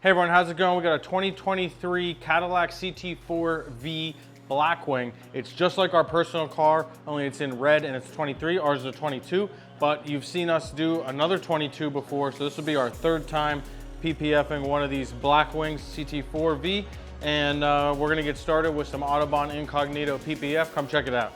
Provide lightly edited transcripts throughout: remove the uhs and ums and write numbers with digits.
Hey everyone, how's it going? We got a 2023 Cadillac CT4V Blackwing. It's just like our personal car, only it's in red and it's 23. Ours is a 22, but you've seen us do another 22 before, so this will be our third time PPFing one of these Blackwings CT4V, and we're gonna get started with some Autobahn Incognito PPF. Come check it out.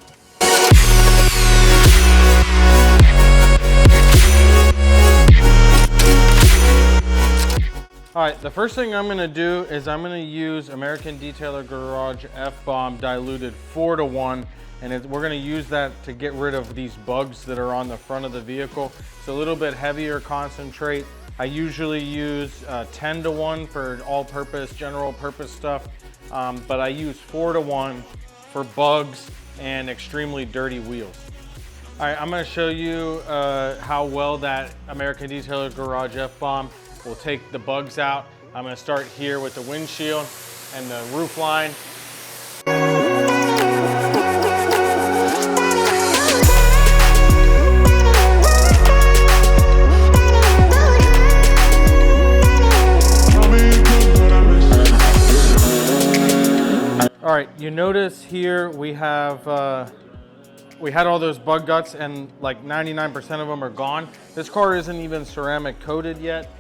All right, the first thing I'm gonna do is I'm gonna use American Detailer Garage F-Bomb diluted 4:1, and we're gonna use that to get rid of these bugs that are on the front of the vehicle. It's a little bit heavier concentrate. I usually use 10:1 for all-purpose, general purpose stuff, but I use 4:1 for bugs and extremely dirty wheels. All right, I'm gonna show you how well that American Detailer Garage F-Bomb will take the bugs out. I'm gonna start here with the windshield and the roof line. All right, you notice here we have we had all those bug guts and like 99% of them are gone. This car isn't even ceramic coated yet.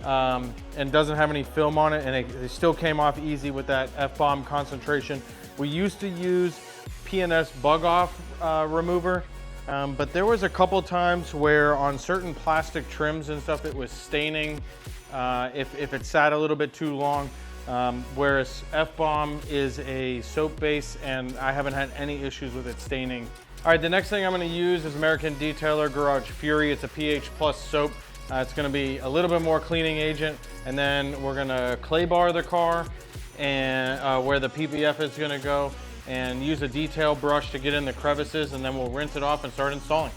And doesn't have any film on it, and it still came off easy with that F-Bomb concentration. We used to use P&S bug off remover, but there was a couple times where on certain plastic trims and stuff it was staining if it sat a little bit too long, whereas F-Bomb is a soap base and I haven't had any issues with it staining. All right, the next thing I'm going to use is American Detailer Garage Fury. It's a pH plus soap. It's going to be a little bit more cleaning agent, and then we're going to clay bar the car and where the PPF is going to go, and use a detail brush to get in the crevices, and then we'll rinse it off and start installing.